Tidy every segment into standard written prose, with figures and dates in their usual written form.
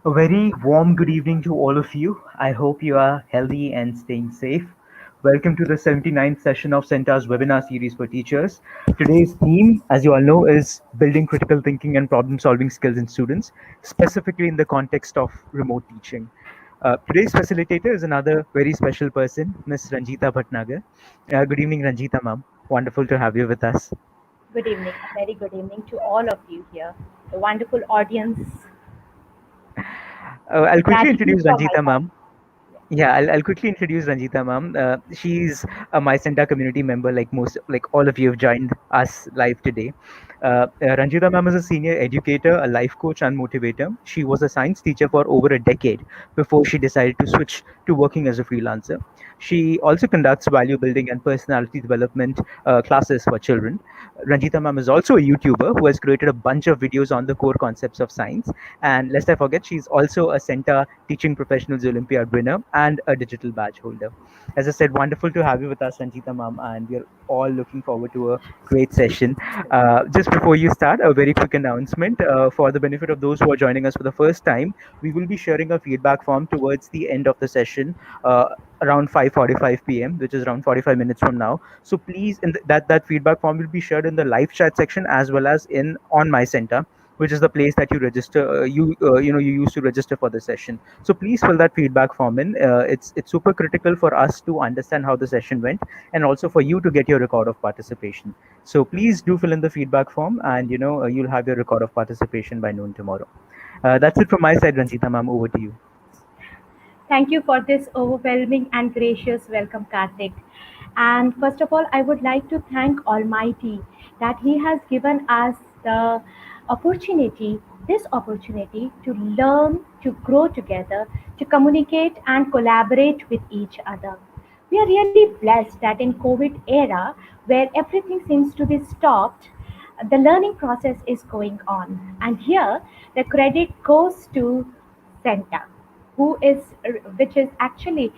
A very warm good evening to all of you. I hope you are healthy and staying safe. Welcome to the 79th session of CENTA's webinar series for teachers. Today's theme, as you all know, is building critical thinking and problem solving skills in students, specifically in the context of remote teaching. Today's facilitator is another very special person, Miss Ranjita Bhatnagar. Good evening, Ranjita ma'am. Wonderful to have you with us. Good evening, a very good evening to all of you here, the wonderful audience. I'll quickly Gratitude introduce from my Ranjita side. ma'am. Yeah, I'll quickly introduce Ranjita ma'am. She's a My Center community member, like all of you have joined us live today. Ranjita ma'am is a senior educator, a life coach, and motivator. She was a science teacher for over a decade before she decided to switch to working as a freelancer. She also conducts value building and personality development classes for children. Ranjita ma'am is also a YouTuber who has created a bunch of videos on the core concepts of science. And lest I forget, she's also a Center Teaching Professionals Olympiad winner and a digital badge holder. As I said, wonderful to have you with us, Ranjita ma'am, and we're all looking forward to a great session. Just before you start, a very quick announcement for the benefit of those who are joining us for the first time. We will be sharing a feedback form towards the end of the session. Around 5:45 p.m., which is around 45 minutes from now. So please, that feedback form will be shared in the live chat section as well as in on my center, which is the place that you register you use to register for the session. So please fill that feedback form in. It's super critical for us to understand how the session went, and also for you to get your record of participation. So please do fill in the feedback form, and you'll have your record of participation by noon tomorrow. That's it from my side, Ranjita ma'am. Over to you. Thank you for this overwhelming and gracious welcome, Karthik. And first of all, I would like to thank Almighty that He has given us the this opportunity to learn, to grow together, to communicate and collaborate with each other. We are really blessed that in COVID era, where everything seems to be stopped, the learning process is going on. And here, the credit goes to CENTA, who is which is actually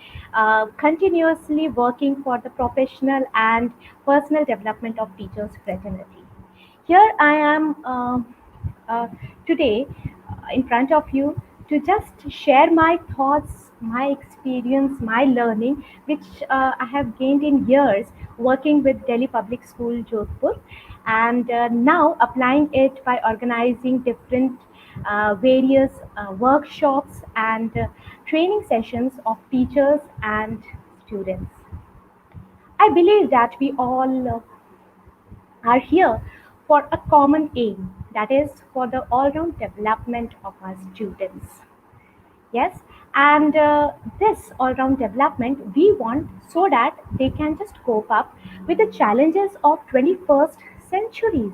continuously working for the professional and personal development of teachers fraternity. Here I am uh, today in front of you to just share my thoughts, my experience, my learning, which I have gained in years working with Delhi Public School, Jodhpur, and now applying it by organizing different various workshops and training sessions of teachers and students. I believe that we all are here for a common aim, that is for the all-round development of our students. Yes, and this all-round development we want so that they can just cope up with the challenges of 21st centuries,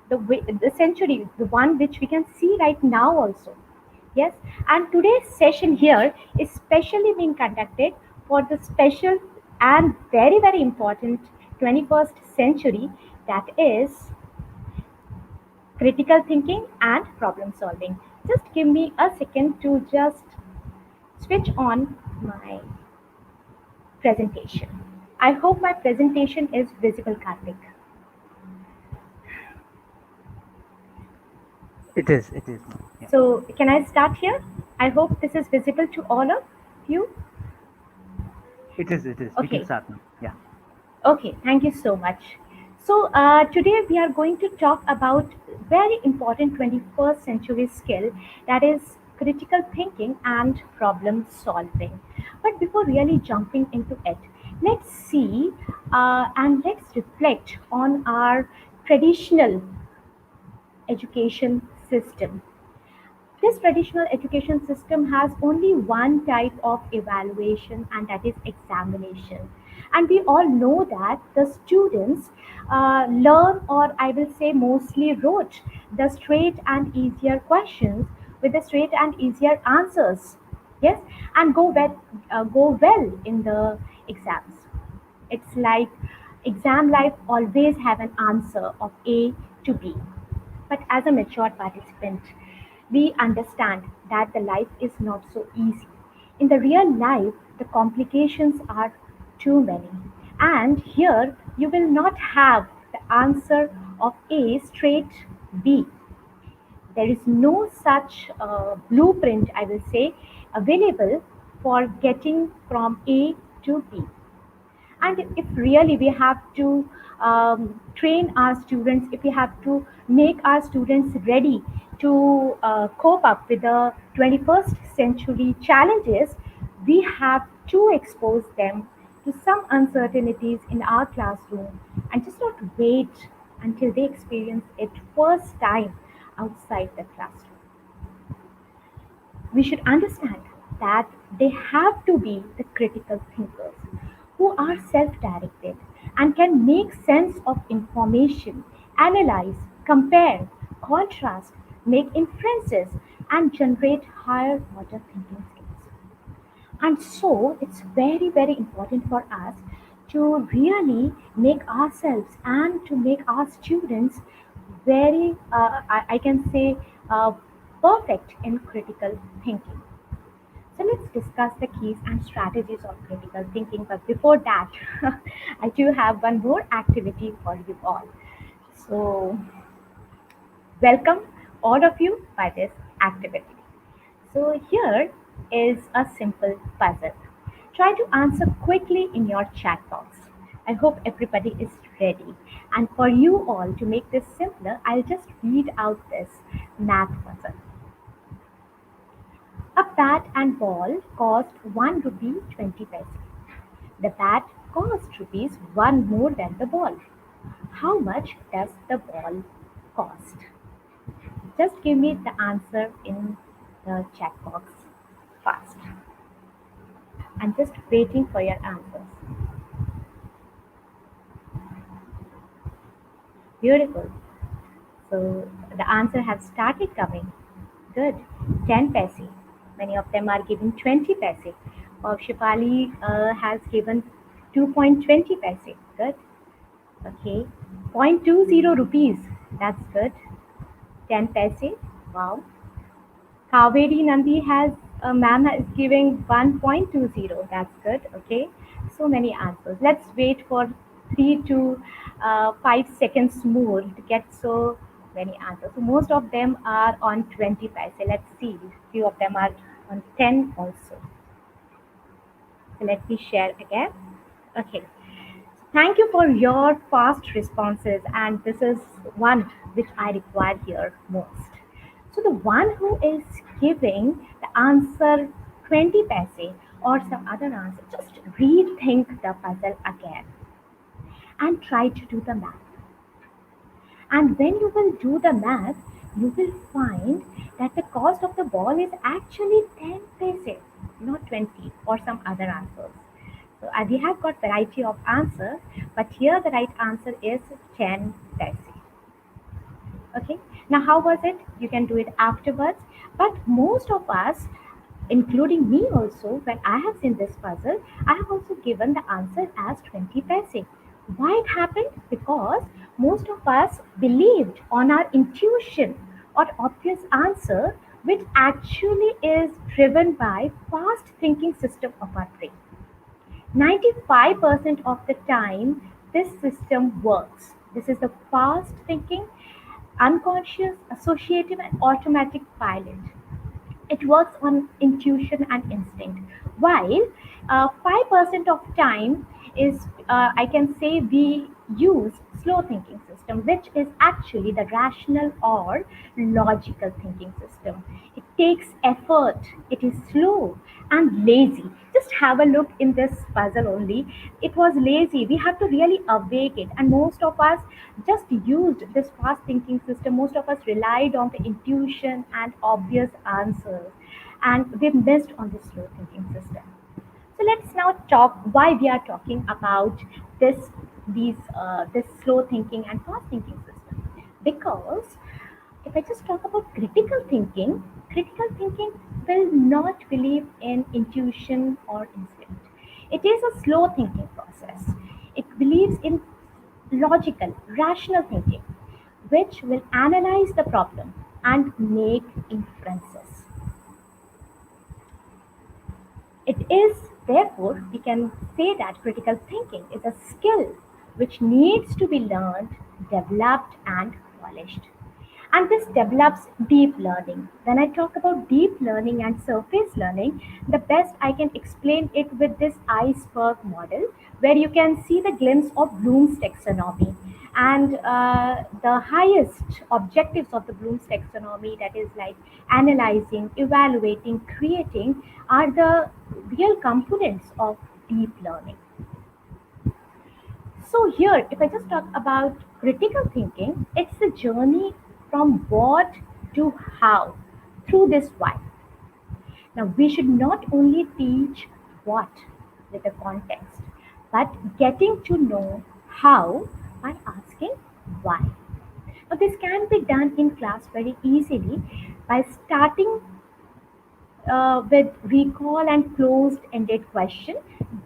the century, the one which we can see right now also. Yes, and today's session here is specially being conducted for the special and very, very important 21st century, that is critical thinking and problem solving. Just give me a second to just switch on my presentation. I hope my presentation is visible, Karthik. It is. It is, ma'am. Yeah. So, can I start here? I hope this is visible to all of you. It is. It is. We can Okay. start now. Yeah. Okay, thank you so much. So, today we are going to talk about very important 21st century skill, that is critical thinking and problem solving. But before really jumping into it, let's see and let's reflect on our traditional education system. This traditional education system has only one type of evaluation, and that is examination. And we all know that the students learn, or I will say mostly wrote, the straight and easier questions with the straight and easier answers. Yes, and go well in the exams. It's like exam life always have an answer of A to B. But as a mature participant, we understand that the life is not so easy. In the real life, the complications are too many. And here, you will not have the answer of A straight B. There is no such blueprint, I will say, available for getting from A to B. And if really we have to train our students, if we have to make our students ready to cope up with the 21st century challenges, we have to expose them to some uncertainties in our classroom and just not wait until they experience it first time outside the classroom. We should understand that they have to be the critical thinkers who are self directed and can make sense of information, analyze, compare, contrast, make inferences, and generate higher order thinking skills. And so it's very, very important for us to really make ourselves and to make our students very, I can say, perfect in critical thinking. So let's discuss the keys and strategies of critical thinking. But before that, I do have one more activity for you all. So, welcome all of you by this activity. So, here is a simple puzzle. Try to answer quickly in your chat box. I hope everybody is ready. And for you all to make this simpler, I'll just read out this math puzzle. A bat and ball cost 1 rupee 20 paise. The bat cost rupees 1 more than the ball. How much does the ball cost? Just give me the answer in the chat box fast. I'm just waiting for your answers. Beautiful. So the answer has started coming. Good. 10 paise. Many of them are giving 20 paise. Shipali has given 2.20 paise. Good. Okay. 0.20 rupees. That's good. 10 paise. Wow. Kaveri Nandi has ma'am is giving 1.20. That's good. Okay. So many answers. Let's wait for 3 to 5 seconds more to get so many answers. So most of them are on 20 paise. Let's see. Few of them are on 10 also. So let me share again. Okay. Thank you for your fast responses, and this is one which I require here most. So, the one who is giving the answer 20 paise or some other answer, just rethink the puzzle again and try to do the math. And when you will do the math, you will find that the cost of the ball is actually 10 paise, not 20 or some other answers. So we have got variety of answers, but here the right answer is 10 paise. Okay. Now, how was it? You can do it afterwards. But most of us, including me also, when I have seen this puzzle, I have also given the answer as 20 paise. Why it happened? Because most of us believed on our intuition or obvious answer, which actually is driven by fast thinking system of our brain. 95% of the time, this system works. This is the fast thinking, unconscious, associative, and automatic pilot. It works on intuition and instinct. While 5% of time is, I can say, we use slow thinking system, which is actually the rational or logical thinking system. It takes effort, it is slow and lazy. Just have a look in this puzzle only. It was lazy. We have to really awake it. And most of us just used this fast thinking system. Most of us relied on the intuition and obvious answers. And we missed on the slow thinking system. So let's now talk why we are talking about this slow thinking and fast thinking system. Because if I just talk about critical thinking will not believe in intuition or instinct. It is a slow thinking process. It believes in logical, rational thinking, which will analyze the problem and make inferences. It is, therefore, we can say that critical thinking is a skill which needs to be learned, developed, and polished. and this develops deep learning. When I talk about deep learning and surface learning, the best I can explain it with this iceberg model, where you can see the glimpse of Bloom's taxonomy. And the highest objectives of the Bloom's taxonomy, that is like analyzing, evaluating, creating, are the real components of deep learning. So, here, if I just talk about critical thinking, it's a journey from what to how through this why. Now, we should not only teach what with the context, but getting to know how by asking why. Now, this can be done in class very easily by starting with recall and closed-ended question.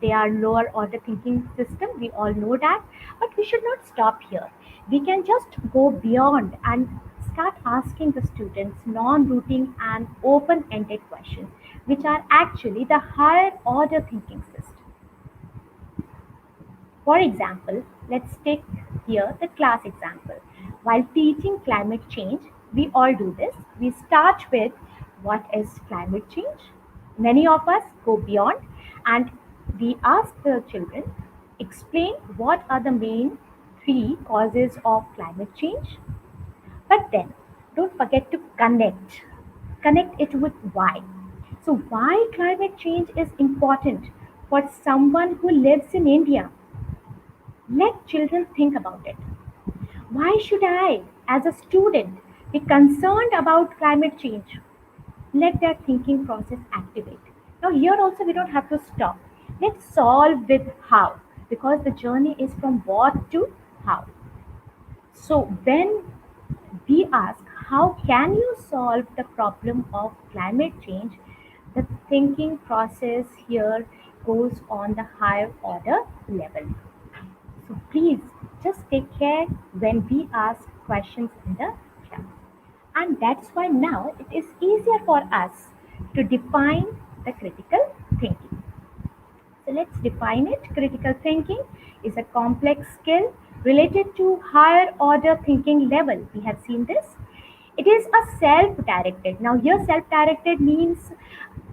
They are lower order thinking system. We all know that, but we should not stop here. We can just go beyond and start asking the students non-routine and open-ended questions, which are actually the higher order thinking system. For example, let's take here the class example. While teaching climate change, we all do this. We start with what is climate change. Many of us go beyond and we ask the children, explain what are the main three causes of climate change. But then don't forget to connect it with why. So, why climate change is important for someone who lives in India? Let children think about it. Why should I, as a student, be concerned about climate change? Let that thinking process activate. Now, here also, we don't have to stop. Let's solve with how, because the journey is from what to how. So, when we ask, how can you solve the problem of climate change? The thinking process here goes on the higher order level. So please just take care when we ask questions in the class. And that's why now it is easier for us to define the critical thinking. So let's define it. Critical thinking is a complex skill related to higher order thinking level. We have seen this. It is a self-directed. Now here self-directed means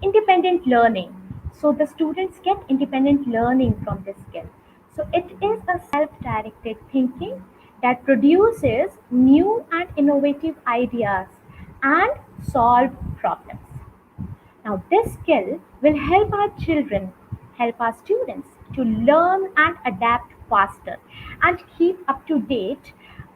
independent learning. So the students get independent learning from this skill. So it is a self-directed thinking that produces new and innovative ideas and solve problems. Now, this skill will help our children, help our students to learn and adapt faster and keep up to date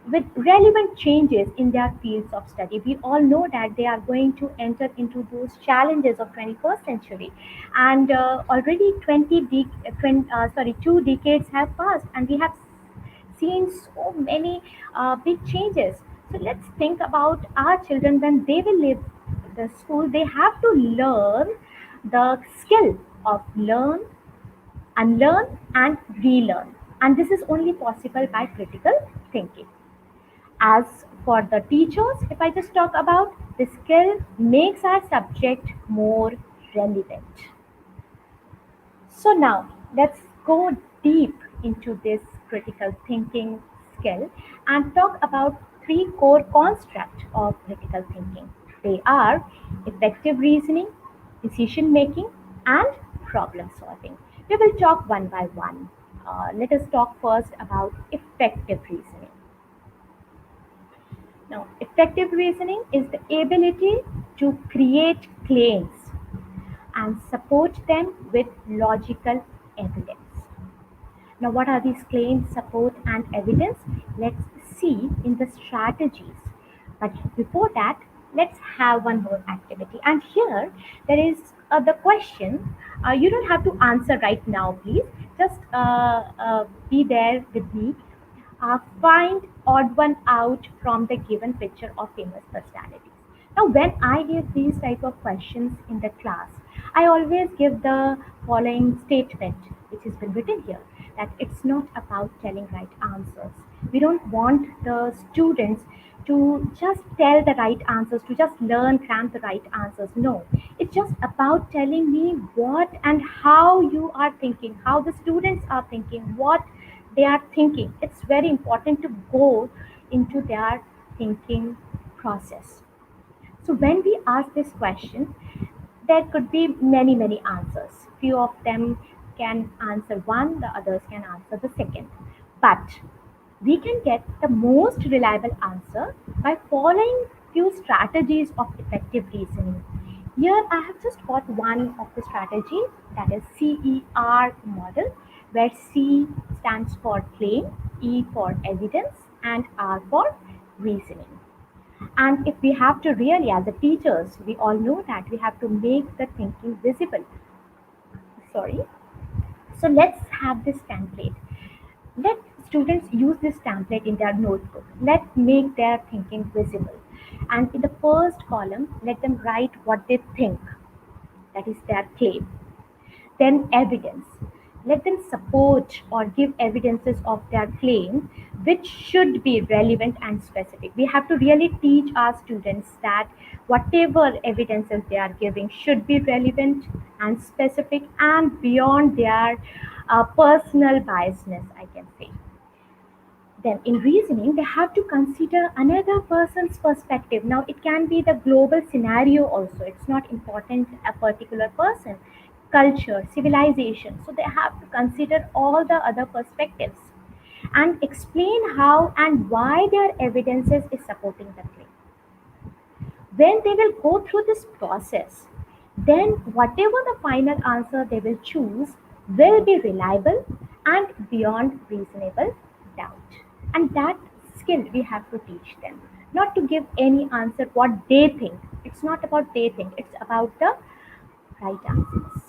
with relevant changes in their fields of study. We all know that they are going to enter into those challenges of 21st century, and already 2 decades have passed, and we have seen so many big changes. So let's think about our children when they will leave the school. They have to learn the skill of learn, unlearn, and relearn. And this is only possible by critical thinking. As for the teachers, if I just talk about the skill, makes our subject more relevant. So now let's go deep into this critical thinking skill and talk about three core constructs of critical thinking. They are effective reasoning, decision making, and problem solving. We will talk one by one. Let us talk first about effective reasoning. Now, effective reasoning is the ability to create claims and support them with logical evidence. Now, what are these claims, support, and evidence? Let's see in the strategies. But before that, let's have one more activity. And here, there is the question. You don't have to answer right now, please. Just be there with me. Find odd one out from the given picture of famous personalities. Now, when I give these type of questions in the class, I always give the following statement, which has been written here, that it's not about telling right answers. We don't want the students to just tell the right answers, to just learn, cram the right answers. No, it's just about telling me what and how you are thinking, how the students are thinking, what they are thinking. It's very important to go into their thinking process. So when we ask this question, there could be many answers. Few of them can answer one, the others can answer the second. But we can get the most reliable answer by following few strategies of effective reasoning. Here I have just got one of the strategy, that is CER model, where C stands for claim, E for evidence, and R for reasoning. And if we have to really, as a teachers, we all know that we have to make the thinking visible. Sorry. So let's have this template. Let students use this template in their notebook. Let make their thinking visible. And in the first column, let them write what they think. That is their claim. Then evidence. Let them support or give evidences of their claim which should be relevant and specific. We have to really teach our students that whatever evidences they are giving should be relevant and specific and beyond their personal biasness, I can say. Then in reasoning, they have to consider another person's perspective. Now, it can be the global scenario also. It's not important a particular person, culture, civilization. So they have to consider all the other perspectives and explain how and why their evidences is supporting the claim. When they will go through this process, then whatever the final answer they will choose will be reliable and beyond reasonable doubt. And that skill we have to teach them. Not to give any answer what they think. It's not about they think, it's about the right answers.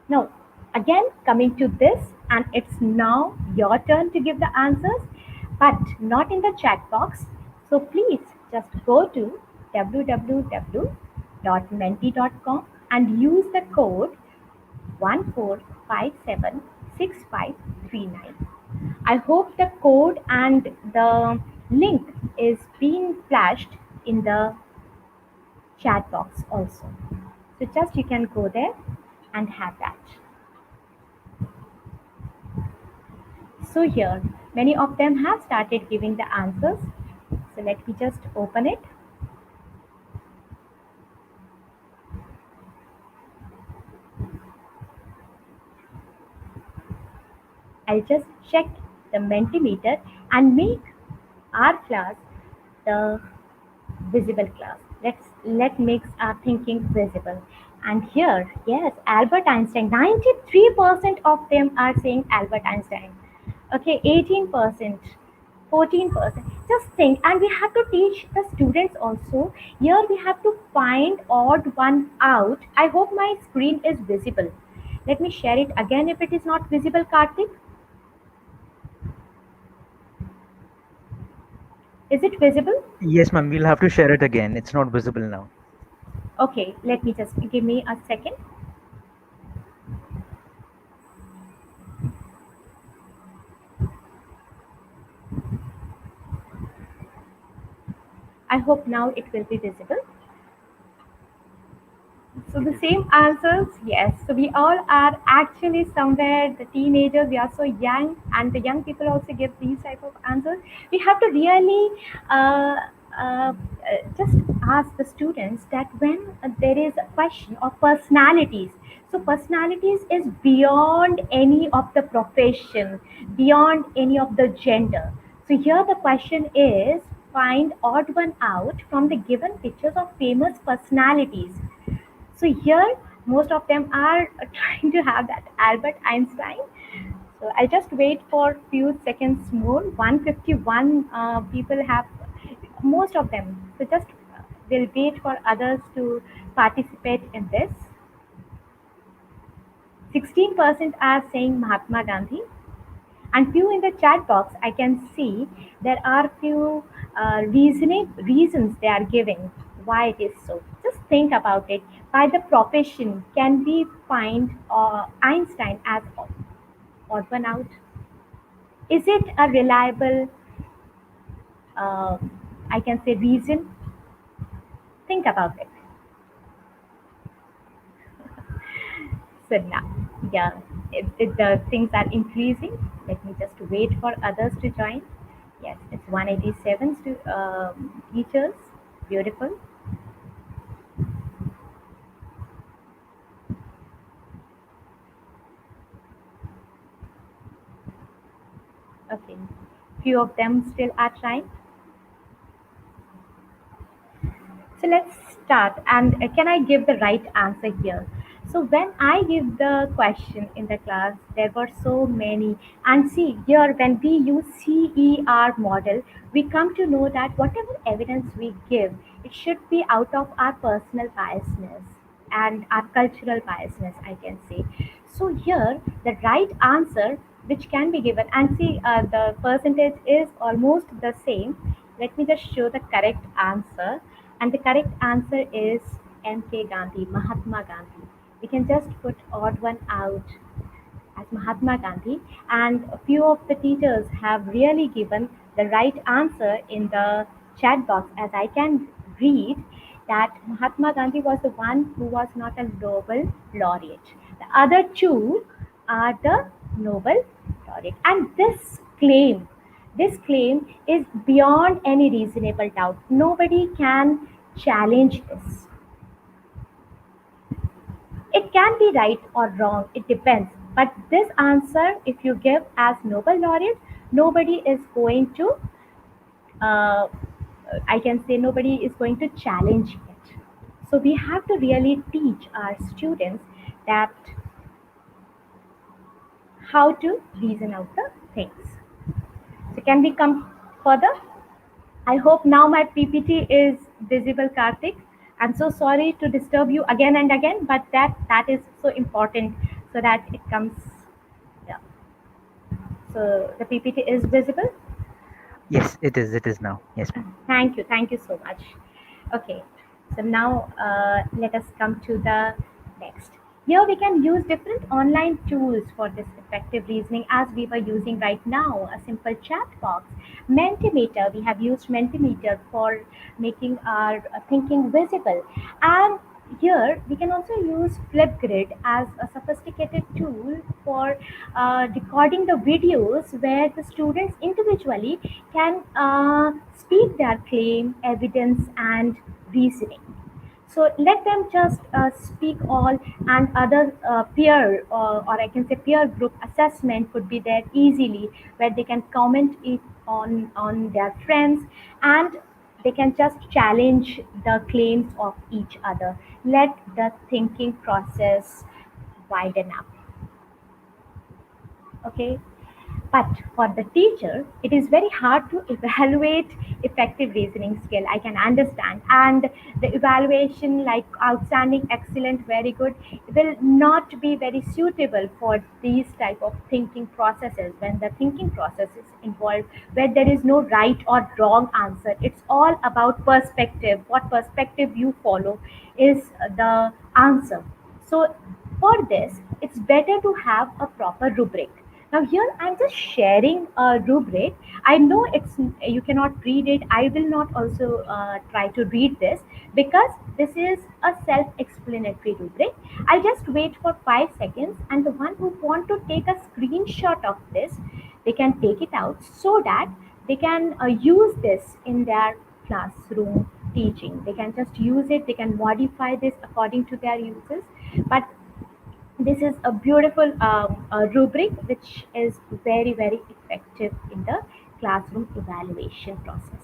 Now, again, coming to this, and it's now your turn to give the answers, but not in the chat box. So please just go to www.menti.com and use the code 14576539. I hope the code and the link is being flashed in the chat box also. So just you can go there and have that. So here, many of them have started giving the answers. So let me just open it. I'll just check the Mentimeter and make our class the visible class. Let makes our thinking visible. And here, yes, Albert Einstein. 93% of them are saying Albert Einstein. Okay, 18%, 14%. Just think, and we have to teach the students also. Here we have to find odd one out. I hope my screen is visible. Let me share it again if it is not visible, Karthik. Is it visible? Yes, ma'am. We'll have to share it again. It's not visible now. Okay, let me just give me a second. I hope now it will be visible. So the same answers, yes. So we all are actually somewhere the teenagers. We are so young, and the young people also give these type of answers. We have to really uh, uh, just ask the students that when there is a question of personalities. So personalities is beyond any of the profession, beyond any of the gender. So here the question is find odd one out from the given pictures of famous personalities. So here, most of them are trying to have that Albert Einstein. So I'll just wait for few seconds more. 151 people have, most of them. So just we'll wait for others to participate in this. 16% are saying Mahatma Gandhi, and few in the chat box I can see there are few reasoning reasons they are giving why it is so. Just think about it. By the profession, can we find Einstein as odd one out? Is it a reliable, uh, I can say, reason? Think about it. So now, yeah, the things are increasing. Let me just wait for others to join. Yes, it's 187 teachers. Beautiful. Okay. Few of them still are trying. So let's start. And can I give the right answer here? So when I give the question in the class, there were so many. And see here, when we use CER model, we come to know that whatever evidence we give, it should be out of our personal biasness and our cultural biasness, I can say. So here, the right answer which can be given, and see the percentage is almost the same. Let me just show the correct answer, and the correct answer is MK Gandhi, Mahatma Gandhi. We can just put odd one out as Mahatma Gandhi, and a few of the teachers have really given the right answer in the chat box. As I can read that Mahatma Gandhi was the one who was not a Nobel laureate. The other two are the Nobel laureate, and this claim is beyond any reasonable doubt. Nobody can challenge this. It can be right or wrong, it depends. But this answer, if you give as Nobel laureate, nobody is going to, uh, I can say, nobody is going to challenge it. So we have to really teach our students that how to reason out the things. So can we come further? I hope now my PPT is visible, Karthik. I'm so sorry to disturb you again and again, but that is so important so that it comes. Yeah. So the PPT is visible. Yes, it is. It is now. Yes, ma'am. Thank you so much. Okay, so now let us come to the next. Here we can use different online tools for this effective reasoning as we were using right now, a simple chat box. Mentimeter, we have used Mentimeter for making our thinking visible. And here we can also use Flipgrid as a sophisticated tool for recording the videos where the students individually can speak their claim, evidence, and reasoning. So let them just speak all, and other peer or I can say peer group assessment could be there easily, where they can comment it on their friends, and they can just challenge the claims of each other. Let the thinking process widen up. Okay. But for the teacher, it is very hard to evaluate effective reasoning skill. I can understand. And the evaluation, like outstanding, excellent, very good, will not be very suitable for these type of thinking processes when the thinking process is involved, where there is no right or wrong answer. It's all about perspective. What perspective you follow is the answer. So for this, it's better to have a proper rubric. Now here I'm just sharing a rubric. I know it's you cannot read it. I will not also try to read this because this is a self-explanatory rubric. I'll just wait for 5 seconds, and the one who want to take a screenshot of this, they can take it out so that they can use this in their classroom teaching. They can just use it. They can modify this according to their uses, but this is a beautiful rubric which is very, very effective in the classroom evaluation process.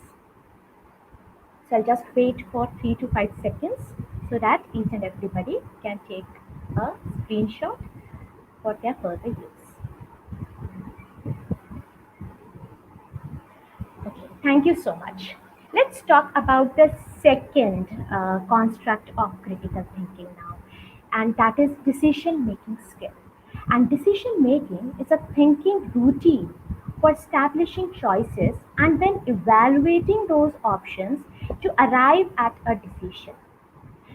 So I'll just wait for 3 to 5 seconds so that each and everybody can take a screenshot for their further use. Okay, thank you so much. Let's talk about the second construct of critical thinking now, and that is decision making skill. And decision making is a thinking routine for establishing choices and then evaluating those options to arrive at a decision.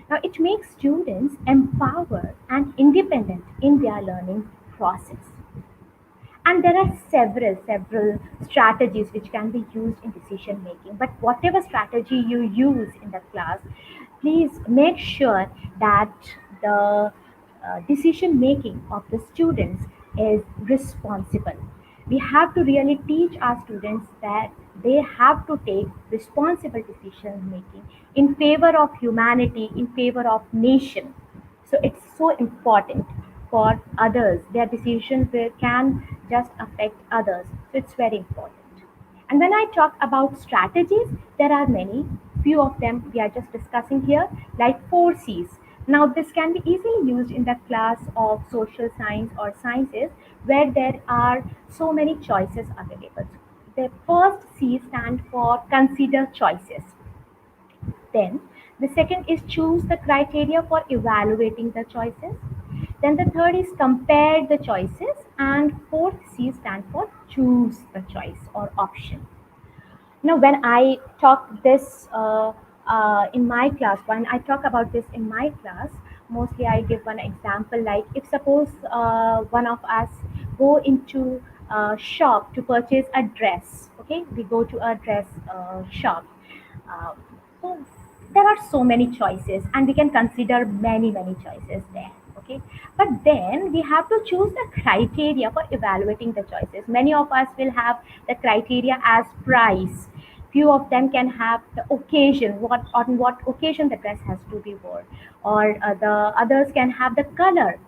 Now, it makes students empowered and independent in their learning process. And there are several strategies which can be used in decision making. But whatever strategy you use in the class, please make sure that the decision making of the students is responsible. We have to really teach our students that They have to take responsible decision making in favor of humanity, in favor of nation. So it's so important for others. Their decisions can just affect others. So it's very important. And when I talk about strategies, there are many. Few of them we are just discussing here, like 4 C's. Now, this can be easily used in the class of social science or sciences where there are so many choices available. The first C stand for consider choices. Then the second is choose the criteria for evaluating the choices. Then the third is compare the choices. And fourth C stand for choose the choice or option. Now, when I talk this in my class, when I talk about this in my class, mostly I give one example. Like, if suppose one of us go into a shop to purchase a dress, okay, we go to a dress shop. Uh, so there are so many choices, and we can consider many choices there. Okay, but then we have to choose the criteria for evaluating the choices. Many of us will have the criteria as price. Few of them can have the occasion, what on what occasion the dress has to be worn, or the others can have the color.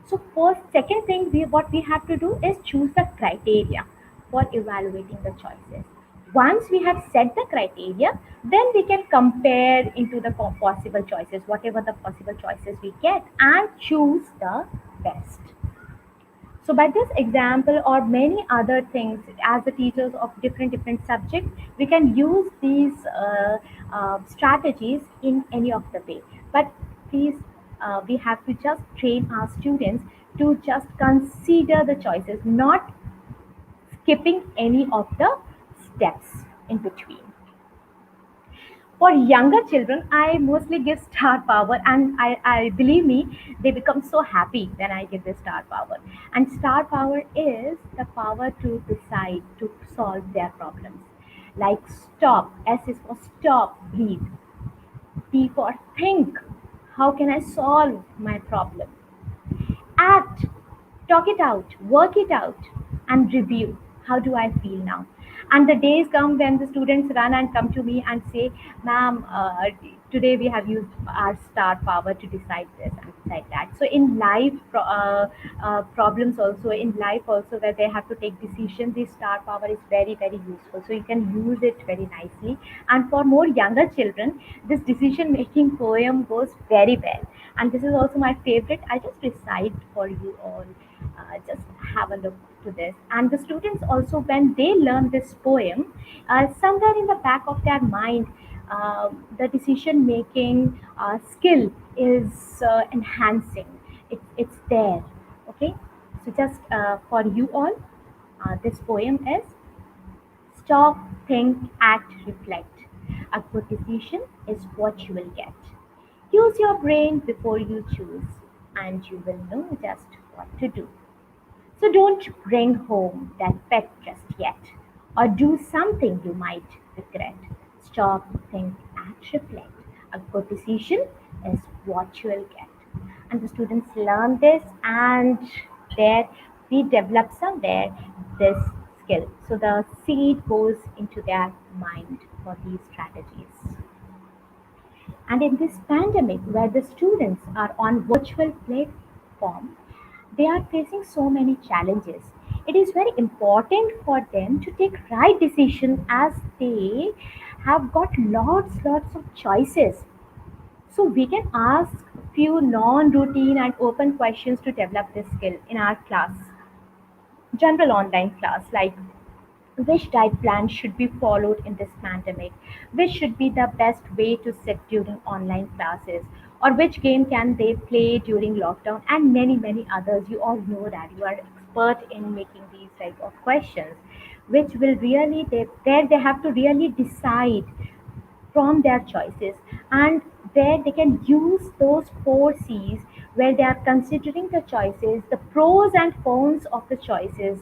So first, second thing what we have to do is choose the criteria for evaluating the choices. Once we have set the criteria, then we can compare into the possible choices, whatever the possible choices we get, and choose the best. So by this example or many other things, as the teachers of different subjects, we can use these strategies in any of the way. But please, we have to just train our students to just consider the choices, not skipping any of the steps in between. For younger children, I mostly give star power, and I believe me, they become so happy when I give this star power. And star power is the power to decide, to solve their problems. Like stop, S is for stop, breathe. T for think. How can I solve my problem? Act, talk it out, work it out, and review. How do I feel now? And the days come when the students run and come to me and say, "Ma'am, today we have used our star power to decide this and decide that." So in life problems also, in life also, where they have to take decisions, this star power is very useful. So you can use it very nicely. And for more younger children, this decision making poem goes very well, and this is also my favorite. I just recite for you all. Just have a look to this. And the students also, when they learn this poem, somewhere in the back of their mind, the decision making skill is enhancing. It's there. Okay. So just for you all, this poem is: stop, think, act, reflect. A good decision is what you will get. Use your brain before you choose, and you will know just what to do. So don't bring home that pet just yet, or do something you might regret. Stop, think, act, reflect. A good decision is what you will get. And the students learn this, and there we develop somewhere this skill. So the seed goes into their mind for these strategies. And in this pandemic, where the students are on virtual platform, they are facing so many challenges. It is very important for them to take right decision, as they have got lots of choices. So we can ask few non-routine and open questions to develop this skill in our class, general online class, like which diet plan should be followed in this pandemic, which should be the best way to sit during online classes, or which game can they play during lockdown, and many others. You all know that you are expert in making these type of questions, which will really, there they have to really decide from their choices, and where they can use those 4 C's, where they are considering the choices, the pros and cons of the choices,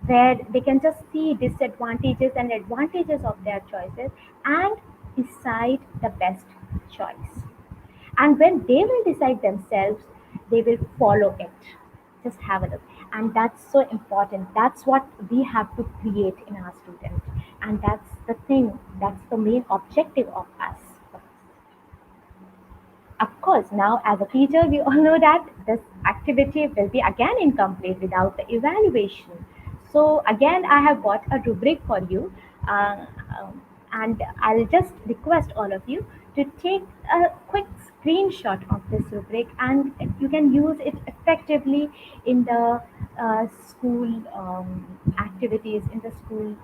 where they can just see disadvantages and advantages of their choices and decide the best choice. And when they will decide themselves, they will follow it. Just have a look. And that's so important. That's what we have to create in our students. And that's the thing, that's the main objective of us. Of course, now as a teacher, we all know that this activity will be again incomplete without the evaluation. So again, I have got a rubric for you, uh, um, and I'll just request all of you to take a quick screenshot of this rubric, and you can use it effectively in the school activities, in the school.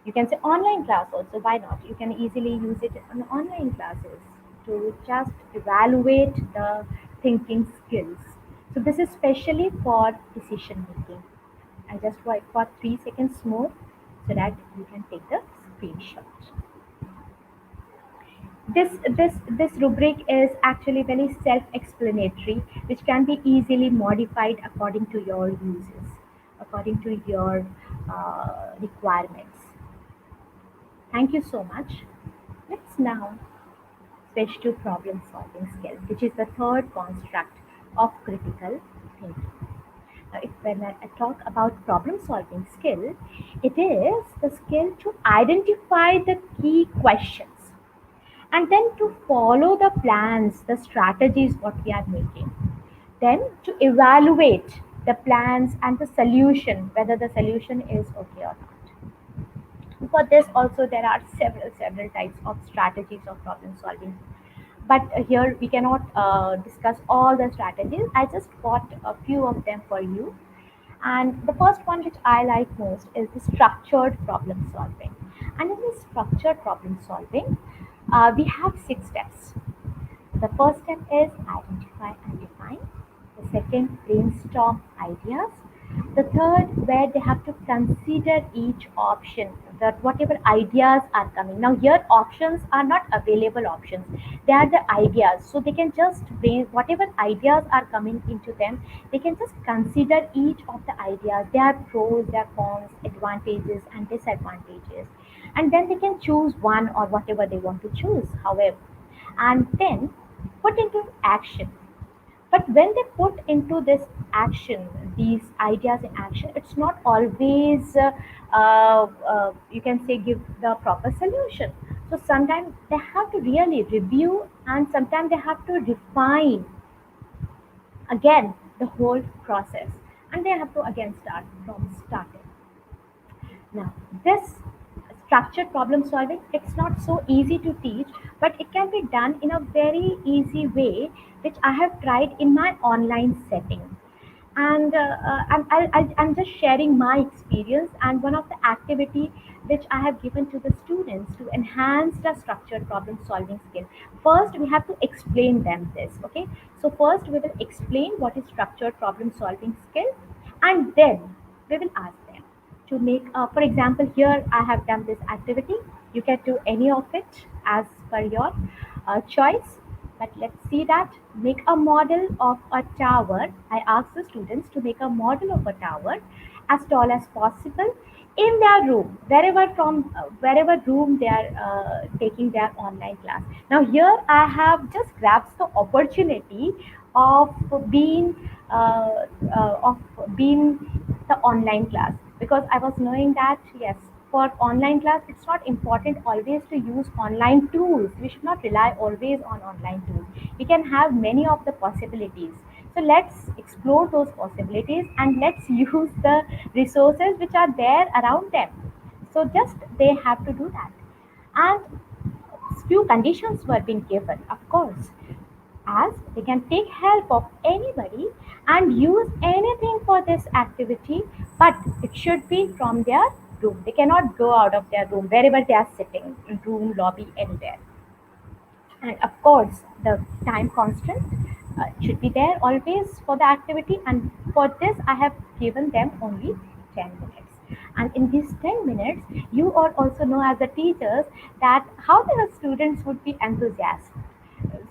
You can say online class also, why not? You can easily use it in online classes to just evaluate the thinking skills. So this is specially for decision making. I just wait for 3 seconds more so that you can take the screenshot. This rubric is actually very self-explanatory, which can be easily modified according to your uses, according to your requirements. Thank you so much. Let's now switch to problem solving skill, which is the third construct of critical thinking. Now, if when I talk about problem solving skill, it is the skill to identify the key questions and then to follow the plans, the strategies what we are making. Then to evaluate the plans and the solution, whether the solution is okay or not. For this also there are several types of strategies of problem solving, but here we cannot discuss all the strategies. I just got a few of them for you. And the first one which I like most is the structured problem solving. And in this structured problem solving, we have 6 steps. The first step is identify and define. The second, brainstorm ideas. The third, where they have to consider each option, that whatever ideas are coming. Now, here options are not available options, they are the ideas. So they can just brain whatever ideas are coming into them, they can just consider each of the ideas, their pros, their cons, advantages, and disadvantages. And then they can choose one or whatever they want to choose, however, and then put into action. But when they put into this action, these ideas in action, it's not always you can say give the proper solution. So sometimes they have to really review, and sometimes they have to refine again the whole process, and they have to again start from starting. Now, this structured problem solving, it's not so easy to teach, but it can be done in a very easy way, which I have tried in my online setting. And I'm just sharing my experience and one of the activity which I have given to the students to enhance the structured problem solving skill. First, we have to explain them this. Okay, so first we will explain what is structured problem solving skill, and then we will ask them to make for example, here I have done this activity. You can do any of it as per your choice, but let's see that. Make a model of a tower. I ask the students to make a model of a tower as tall as possible in their room, wherever room they are taking their online class. Now here I have just grasped the opportunity of being of being the online class, because I was knowing that yes, for online class it's not important always to use online tools. We should not rely always on online tools. We can have many of the possibilities. So let's explore those possibilities and let's use the resources which are there around them. So just they have to do that. And few conditions were being given, of course, as they can take help of anybody and use anything for this activity, but it should be from their room. They cannot go out of their room wherever they are sitting, in room, lobby, anywhere. And of course the time constant should be there always for the activity, and for this I have given them only 10 minutes. And in these 10 minutes, you all also know as the teachers that how the students would be enthusiastic.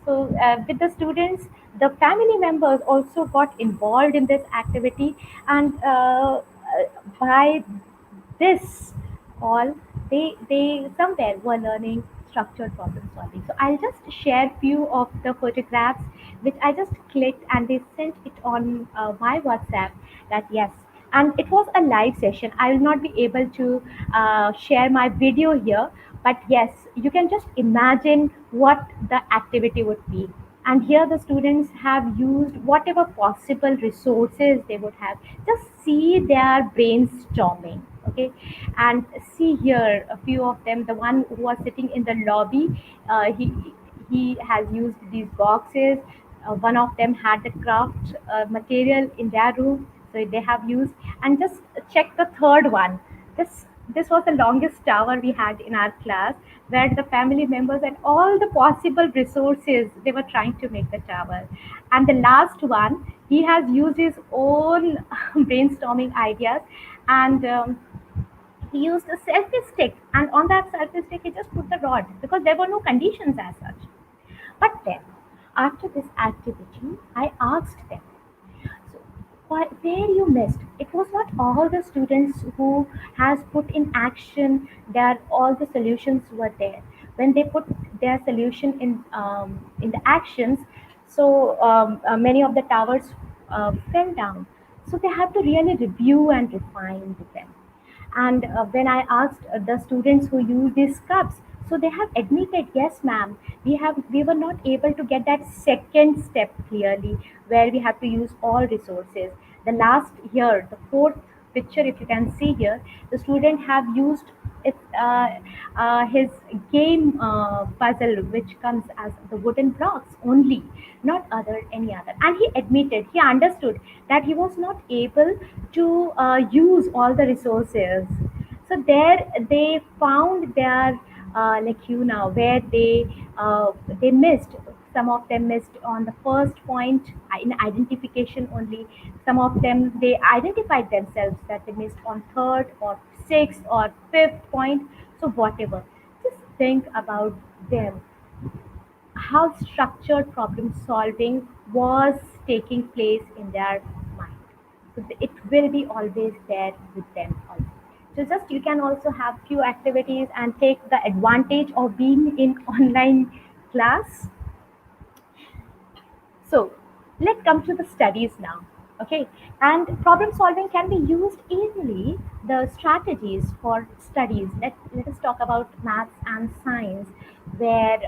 So with the students, the family members also got involved in this activity, and by this all, they somewhere were learning structured problem solving. So I'll just share few of the photographs which I just clicked and they sent it on my WhatsApp, that yes, and it was a live session. I will not be able to share my video here, but yes, you can just imagine what the activity would be. And here the students have used whatever possible resources they would have. Just see their brainstorming. Okay, and see here a few of them. The one who was sitting in the lobby, he has used these boxes. One of them had the craft material in their room, so they have used. And just check the third one. This was the longest tower we had in our class, where the family members and all the possible resources they were trying to make the tower. And the last one, he has used his own brainstorming ideas. And he used a selfie stick, and on that selfie stick he just put the rod because there were no conditions as such. But then, after this activity, I asked them, so, where you missed? It was not all the students who has put in action that all the solutions were there. When they put their solution in the actions, so many of the towers fell down. So they have to really review and refine them. And when I asked the students who use these cups, so they have admitted, yes, ma'am, we were not able to get that second step clearly, where we have to use all resources. The last here, the fourth picture, if you can see here, the student have used it, his game puzzle, which comes as the wooden blocks only, not other any other. And he admitted, he understood that he was not able to use all the resources. So there they found their lacuna, where they missed. Some of them missed on the first point in identification only. Some of them they identified themselves that they missed on third or sixth or fifth point. So whatever, just think about them, how structured problem solving was taking place in their mind. So it will be always there with them also. So just you can also have few activities and take the advantage of being in online class. So let's come to the studies now. Okay, and problem solving can be used easily. The strategies for studies. Let us talk about maths and science, where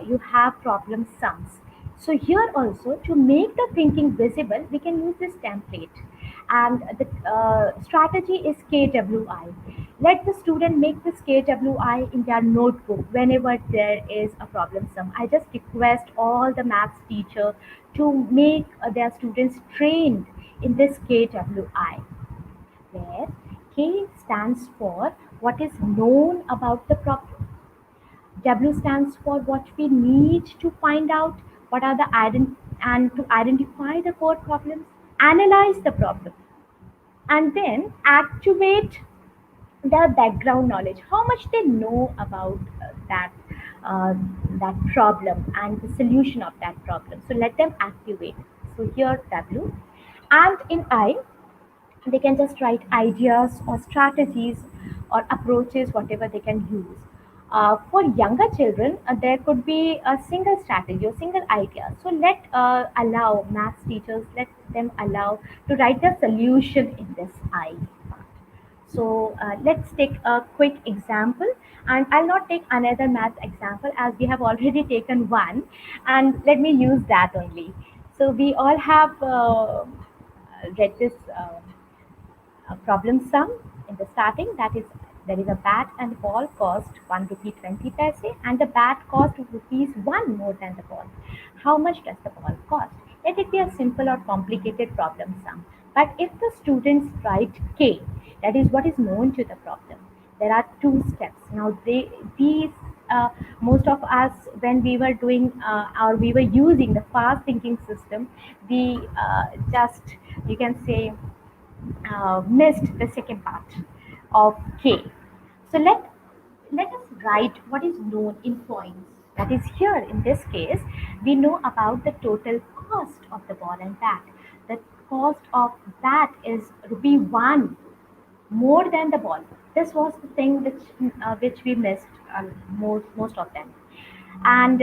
you have problem sums. So here also, to make the thinking visible, we can use this template. And the strategy is KWI. Let the student make this KWI in their notebook whenever there is a problem sum. I just request all the maths teacher to make their students trained in this KWI, where K stands for what is known about the problem. W stands for what we need to find out, what are the and to identify the core problems, analyze the problem, and then activate their background knowledge, how much they know about uh, that problem and the solution of that problem. So let them activate. So here W, and in I they can just write ideas or strategies or approaches, whatever they can use. For younger children, there could be a single strategy or single idea. So let allow maths teachers, let them allow to write the solution in this I part. So let's take a quick example, and I'll not take another math example as we have already taken one, and let me use that only. So we all have read this problem sum in the starting, that is, there is a bat and ball cost 1 rupee 20 paise, and the bat cost rupees 1 more than the ball. How much does the ball cost? Let it be a simple or complicated problem sum. But if the students write K, that is what is known to the problem, there are two steps. Now these most of us, when we were doing or we were using the fast thinking system, we just, you can say, missed the second part of K. So let us write what is known in points. That is, here in this case, we know about the total cost of the ball and bat. The cost of bat is rupee 1 more than the ball. This was the thing which we missed, most of them. and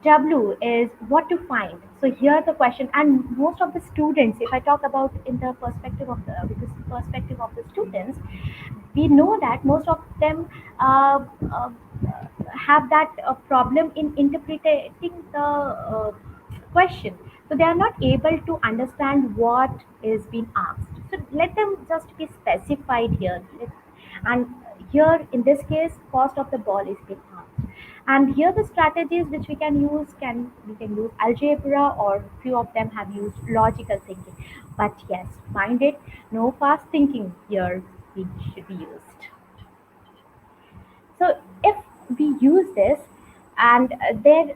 W is what to find. So here the question, and most of the students, if I talk about in the perspective of the with the perspective of the students, we know that most of them uh, uh, have that problem in interpreting the question. So they are not able to understand what is being asked. So let them just be specified here. And here in this case, cost of the ball is being asked. And here the strategies which we can use algebra, or few of them have used logical thinking. But yes, mind it, no fast thinking here we should be used. So if we use this, and there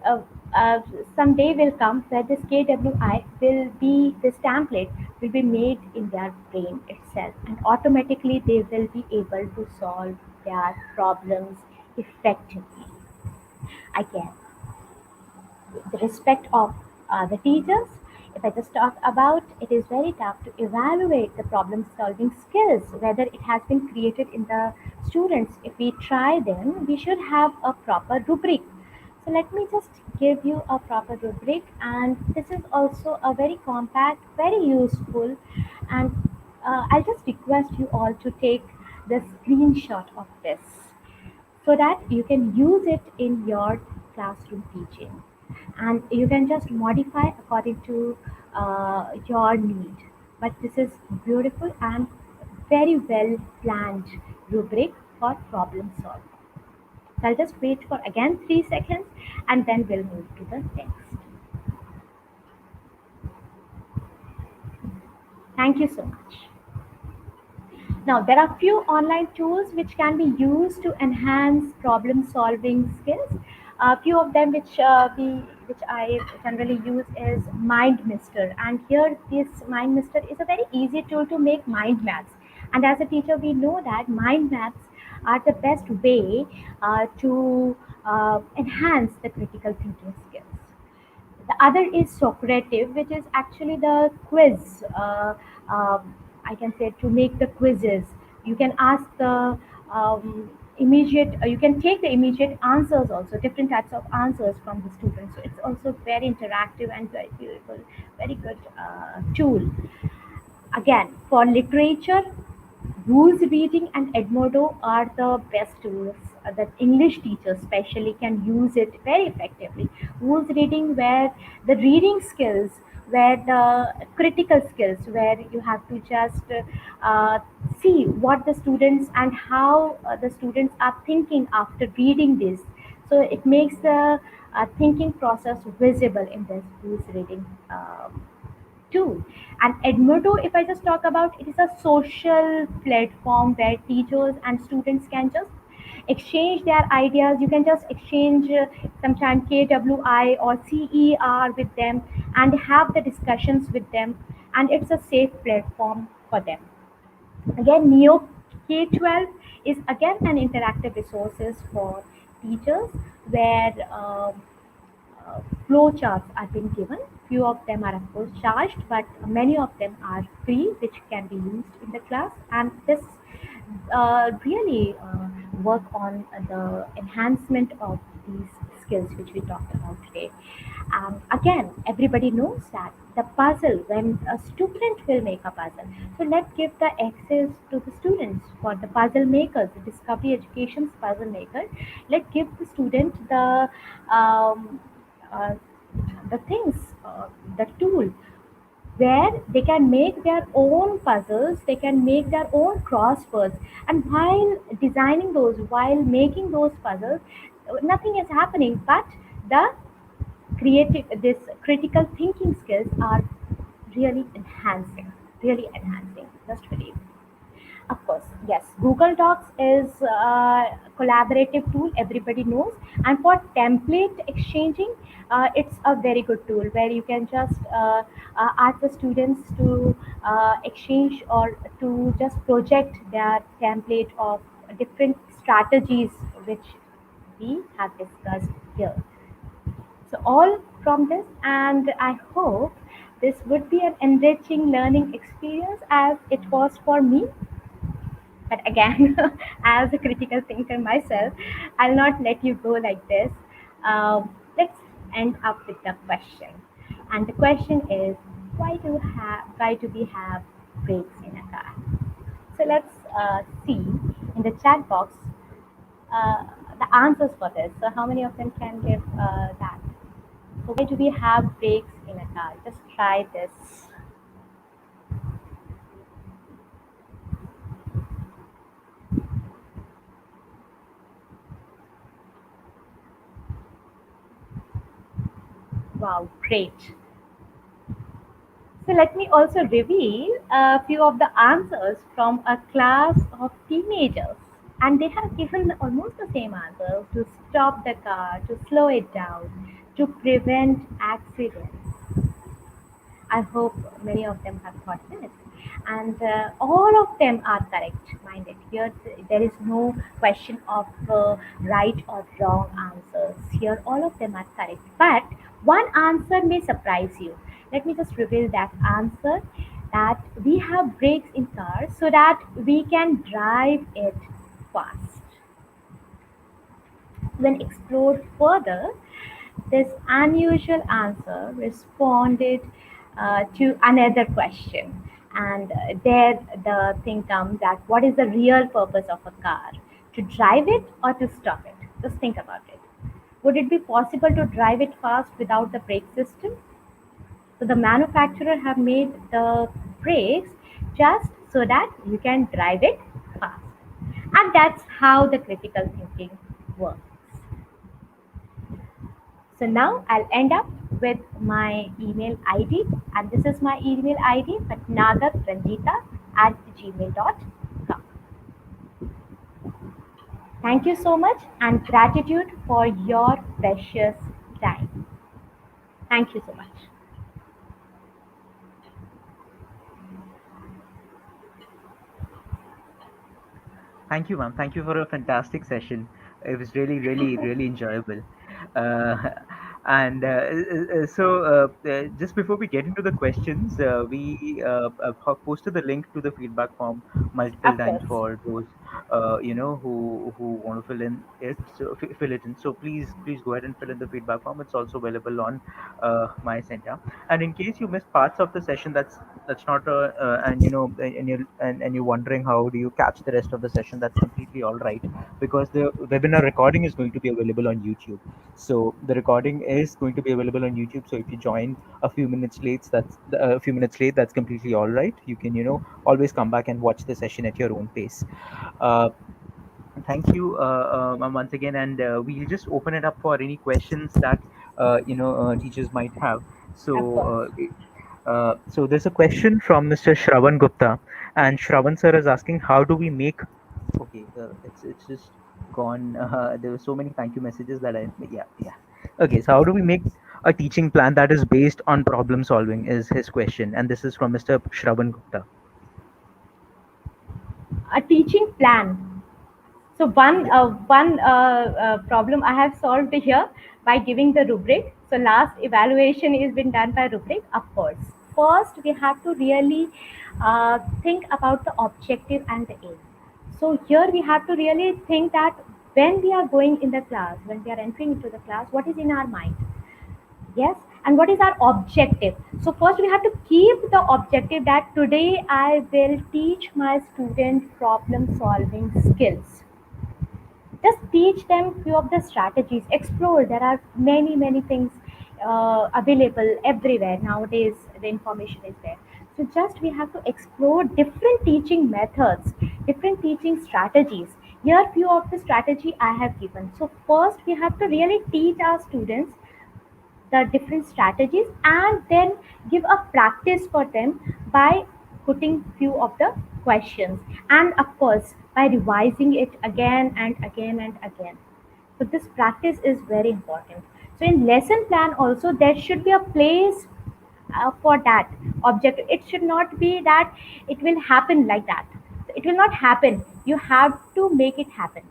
some day will come where this KWI will be this template will be made in their brain itself, and automatically they will be able to solve their problems effectively. Again, the respect of the teachers. If I just talk about, it is very tough to evaluate the problem solving skills, whether it has been created in the students. If we try them, we should have a proper rubric. So let me just give you a proper rubric, and this is also a very compact, very useful, and I'll just request you all to take the screenshot of this so that you can use it in your classroom teaching, and you can just modify according to your need. But this is beautiful and very well planned rubric for problem solving. So I'll just wait for again 3 seconds, and then we'll move to the next. Thank you so much. Now, there are few online tools which can be used to enhance problem-solving skills. A few of them which I generally use is MindMister, and here this MindMister is a very easy tool to make mind maps. And as a teacher, we know that mind maps are the best way to enhance the critical thinking skills. The other is Socrative, which is actually the quiz. I can say to make the quizzes. You can ask the immediate. You can take the immediate answers also, different types of answers from the students. So it's also very interactive and very beautiful, very good tool. Again, for literature, rules reading and Edmodo are the best tools that English teachers especially can use it very effectively. Rules reading, where the reading skills, where the critical skills, where you have to just see what the students and how the students are thinking after reading this. So it makes the thinking process visible in this rules reading too. And Edmodo, if I just talk about, it is a social platform where teachers and students can just exchange their ideas. You can just exchange sometimes KWI or CER with them and have the discussions with them, and it's a safe platform for them. Again, Neo K-12 is again an interactive resources for teachers where flow charts are being given. Few of them are of course charged, but many of them are free, which can be used in the class. And this really work on the enhancement of these skills which we talked about today. Again, everybody knows that the puzzle, when a student will make a puzzle, so let's give the access to the students for the puzzle makers, the Discovery Education's puzzle maker. Let's give the student um, uh, the things, the tool where they can make their own puzzles, they can make their own crosswords, and while designing those, while making those puzzles, nothing is happening, but the creative, this critical thinking skills are really enhancing, really enhancing. Just believe. Of course, yes. Google Docs is a collaborative tool, everybody knows. And for template exchanging, it's a very good tool where you can just ask the students to exchange or to just project their template of different strategies which we have discussed here. So, all from this, and I hope this would be an enriching learning experience as it was for me. But again, as a critical thinker myself, I'll not let you go like this. Let's end up with the question. And the question is, why do we have brakes in a car? So let's see in the chat box uh, the answers for this. So how many of them can give that? So why do we have brakes in a car? Just try this. Wow, great. So let me also reveal a few of the answers from a class of teenagers. And they have given almost the same answers: to stop the car, to slow it down, to prevent accidents. I hope many of them have got this. And all of them are correct, minded. Here, there is no question of right or wrong answers. Here, all of them are correct. But one answer may surprise you. Let me just reveal that answer, that we have brakes in cars so that we can drive it fast. When explored further, this unusual answer responded to another question. And there the thing comes that what is the real purpose of a car? To drive it or to stop it? Just think about it. Would it be possible to drive it fast without the brake system? So the manufacturer have made the brakes just so that you can drive it fast. And that's how the critical thinking works. So now I'll end up with my email ID, and this is my email ID, patnagarranjita at gmail.com. Thank you so much and gratitude for your precious time. Thank you so much. Thank you, ma'am. Thank you for a fantastic session. It was really, really, really enjoyable. Uh, and just before we get into the questions, we have posted the link to the feedback form multiple Of times course. for those who want to fill in it. So fill it in. So please go ahead and fill in the feedback form. It's also available on my center. And in case you missed parts of the session, that's not and you're wondering how do you catch the rest of the session, that's completely all right, because the webinar recording is going to be available on YouTube. So the recording is going to be available on YouTube. So if you joined a few minutes late, that's completely all right. You can always come back and watch the session at your own pace. uh, Thank you once again, and we'll just open it up for any questions that teachers might have. Of So, course. so there's a question from Mr. Shravan Gupta, and Shravan sir is asking, how do we make? Okay, it's just gone. There were so many thank you messages that yeah. Okay, so how do we make a teaching plan that is based on problem solving? Is his question, and this is from Mr. Shravan Gupta. A teaching plan. So Yeah. one problem I have solved here by giving the rubric. So last evaluation is been done by rubric. Of course, first we have to really think about the objective and the aim. So here we have to really think that when we are going in the class, when we are entering into the class, what is in our mind? Yes, and what is our objective? So first we have to keep the objective that today I will teach my student problem solving skills. Just teach them few of the strategies. Explore, there are many things available everywhere nowadays. The information is there. So just we have to explore different teaching methods, different teaching strategies. Here few of the strategy I have given. So first we have to really teach our students the different strategies and then give a practice for them by putting few of the questions, and of course by revising it again and again and again. So this practice is very important. So in lesson plan also there should be a place for that objective. It should not be that it will happen like that. It will not happen, you have to make it happen.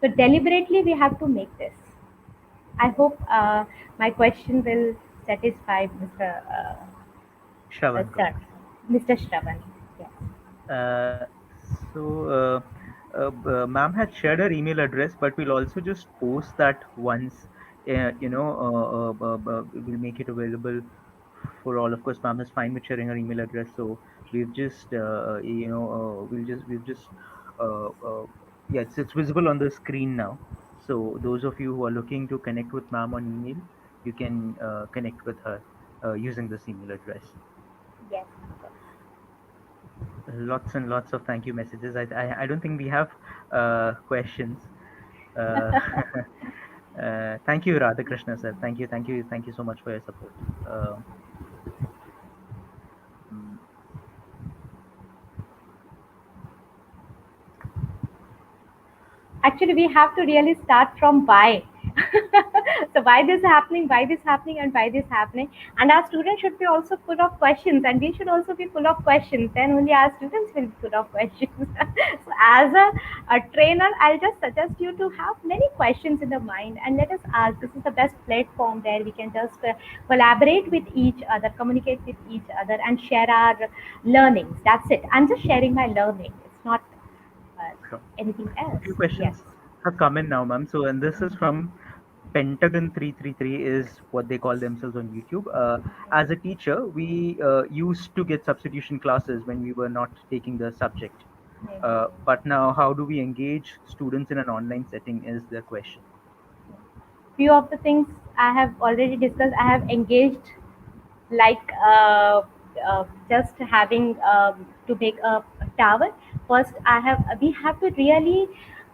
So deliberately we have to make this. I hope my question will satisfy Mr. Shravan Sir, Gupta. Mr. Shravan. Yes. Uh, so Ma'am had shared her email address, but we'll also just post that once. We'll make it available for all. Of course, ma'am is fine with sharing her email address, so we've just, we've just, uh, uh, yeah, it's visible on the screen now. So those of you who are looking to connect with ma'am on email, you can connect with her using this email address. Yes, of course. Lots and lots of thank you messages. I don't think we have questions. Uh, thank you, Radhakrishna sir. Thank you so much for your support. Mm, Actually, we have to really start from why. So why this happening, why this happening, and why this happening. And our students should be also full of questions, and we should also be full of questions. Then only our students will be full of questions. So as a trainer, I'll just suggest you to have many questions in the mind and let us ask. This is the best platform where we can just collaborate with each other, communicate with each other, and share our learnings. That's it. I'm just sharing my learning. It's not uh, sure. anything A else. few Yes. questions have come in now, ma'am. So, and this is from Pentagon 333 is what they call themselves on YouTube. As a teacher, we used to get substitution classes when we were not taking the subject. But now, how do we engage students in an online setting is the question. Few of the things I have already discussed. I have engaged like just having to make a tower. First, we have to really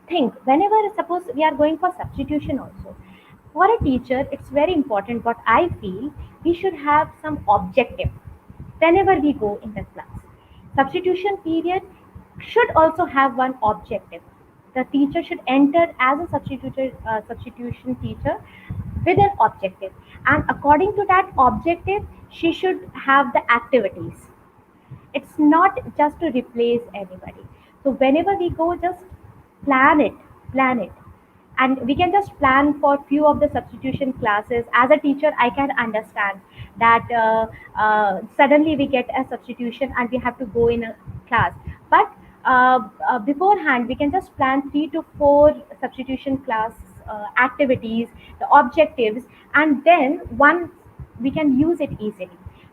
think whenever suppose we are going for substitution also. For a teacher, it's very important. What I feel, we should have some objective whenever we go in the class. Substitution period should also have one objective. The teacher should enter as a substitution teacher with an objective, and according to that objective, she should have the activities. It's not just to replace anybody. So whenever we go, just plan it, plan it. And we can just plan for few of the substitution classes. As a teacher, I can understand that suddenly we get a substitution and we have to go in a class. But beforehand, we can just plan 3 to 4 substitution class activities, the objectives, and then one we can use it easily.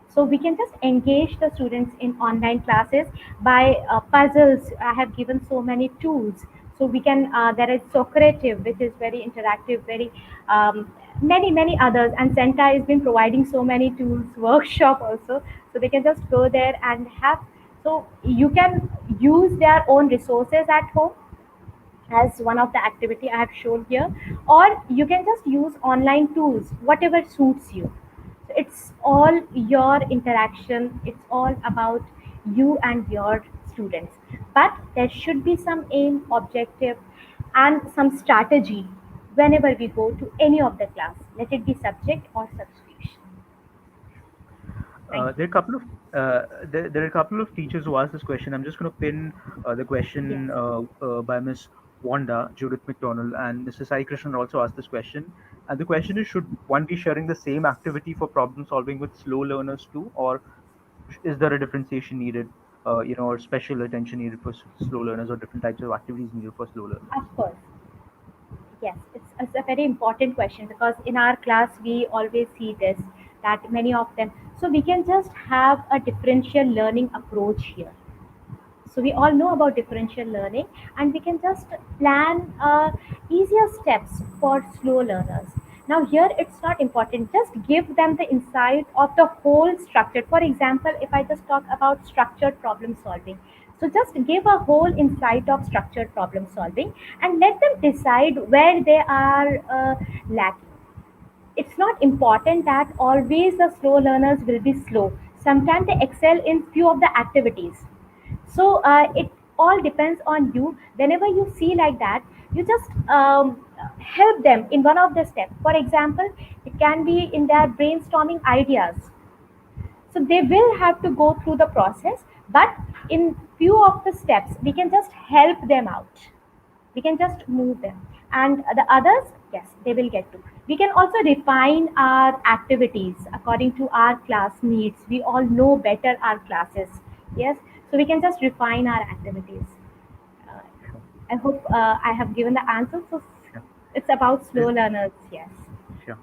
So we can just engage the students in online classes by puzzles. I have given so many tools. So we can there is Socrative, which is very interactive, very many others, and CENTA has been providing so many tools, workshop also. So they can just go there and have. So you can use their own resources at home as one of the activity I have shown here, or you can just use online tools, whatever suits you. So it's all your interaction. It's all about you and your students. But there should be some aim, objective, and some strategy whenever we go to any of the class. Let it be subject or substitution. Thank you. There are a couple of there are a couple of teachers who asked this question. I'm just going to pin the Yes. question by Miss Wanda, Judith McDonald, and Mr. Sai Krishnan also asked this question. And the question is, should one be sharing the same activity for problem solving with slow learners too, or is there a differentiation needed, or special attention needed for slow learners, or different types of activities needed for slow learners? Of course. Yes, it's a very important question because in our class we always see this, that many of them. So we can just have a differential learning approach here. So we all know about differential learning, and we can just plan easier steps for slow learners. Now here it's not important. Just give them the insight of the whole structure. For example, if I just talk about structured problem solving. So just give a whole insight of structured problem solving and let them decide where they are lacking. It's not important that always the slow learners will be slow. Sometimes they excel in few of the activities. So it all depends on you. Whenever you see like that, you just help them in one of the steps. For example, it can be in their brainstorming ideas. So they will have to go through the process, but in few of the steps, we can just help them out. We can just move them, and the others, yes, they will get to. We can also refine our activities according to our class needs. We all know better our classes. Yes, so we can just refine our activities. uh, Sure. I hope I have given the answer. So Sure. it's about slow There's, learners. Yes. sure.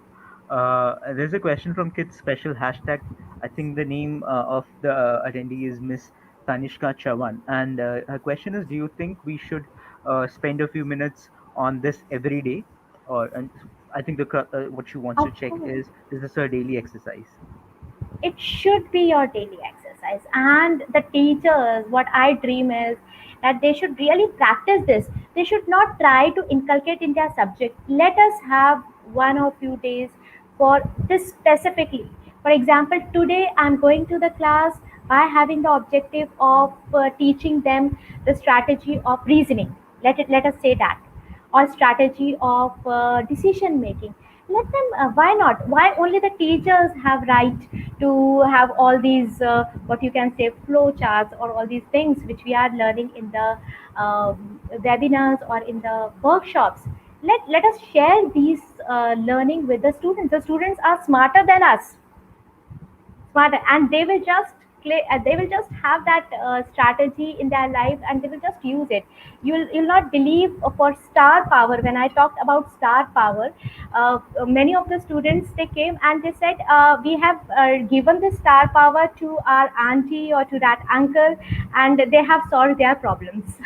There's a question from Kids Special hashtag. I think the name of the attendee is Miss Tanishka Chavan, and her question is: do you think we should spend a few minutes on this every day? Or and I think what she wants to Of check course. is this a daily exercise? It should be your daily exercise, and the teachers, what I dream is that they should really practice this. They should not try to inculcate in their subject. Let us have 1 or 2 days for this specifically. For example, today I'm going to the class by having the objective of teaching them the strategy of reasoning. Let us say that, or strategy of decision making. Let them, why not, why only the teachers have right to have all these what you can say flow charts or all these things which we are learning in the webinars or in the workshops. Let us share these learning with the students. The students are smarter than us, smarter, and they will just have that strategy in their life, and they will just use it. You'll not believe, for star power, when I talked about star power, many of the students, they came and they said, we have given the star power to our auntie or to that uncle, and they have solved their problems.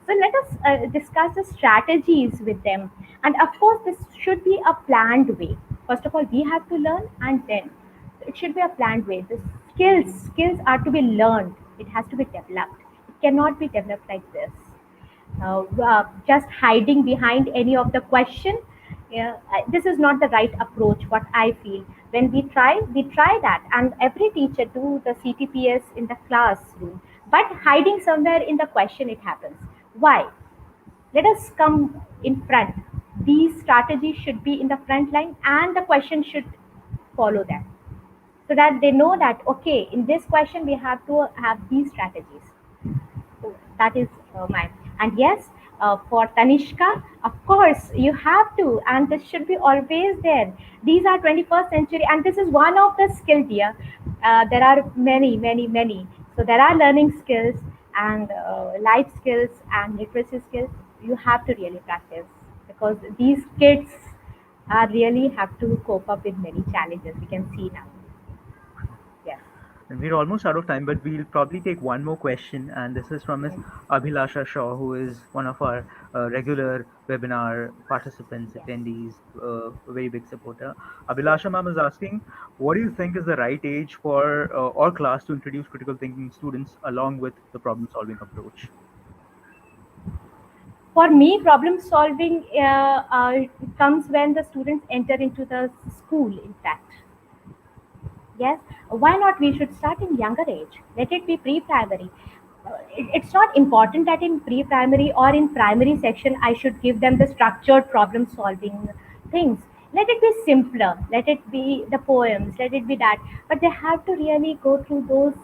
So let us discuss the strategies with them. And of course, this should be a planned way. First of all, we have to learn, and then it should be a planned way. The skills are to be learned. It has to be developed. It cannot be developed like this. Just hiding behind any of the question. Yeah, this is not the right approach. What I feel, when we try that, and every teacher do the CTPS in the classroom, but hiding somewhere in the question it happens. Why? Let us come in front. These strategies should be in the front line, and the question should follow that, so that they know that okay, in this question we have to have these strategies. So that is mine. And yes, for Tanishka, of course you have to, and this should be always there. These are 21st century, and this is one of the skill, dear. There are many. So there are learning skills and life skills and literacy skills. You have to really practice, because these kids are really have to cope up with many challenges. We can see now. Yes. And we're almost out of time, but we'll probably take one more question. And this is from Ms. Yes. Abhilasha Shaw, who is one of our regular webinar participants, Yes. attendees, a very big supporter. Abhilasha ma'am is asking, what do you think is the right age for or class to introduce critical thinking students along with the problem solving approach? For me, problem solving comes when the students enter into the school. In fact, yes, why not? We should start in younger age. Let it be pre-primary. It's not important that in pre-primary or in primary section I should give them the structured problem solving things. Let it be simpler. Let it be the poems. Let it be that. But they have to really go through those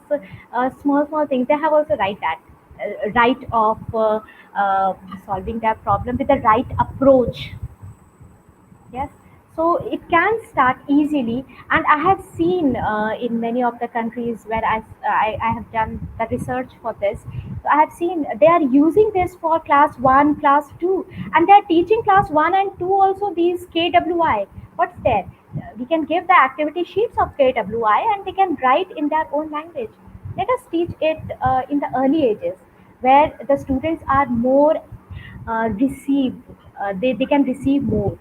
small things. They have also right of uh, solving their problem with the right approach. Yes, so it can start easily, and I have seen in many of the countries where I have done the research for this. So I have seen they are using this for class one, class two, and they are teaching class one and two also these KWI. What's there? We can give the activity sheets of KWI, and they can write in their own language. Let us teach it in the early ages, where the students are more receive. They can receive more,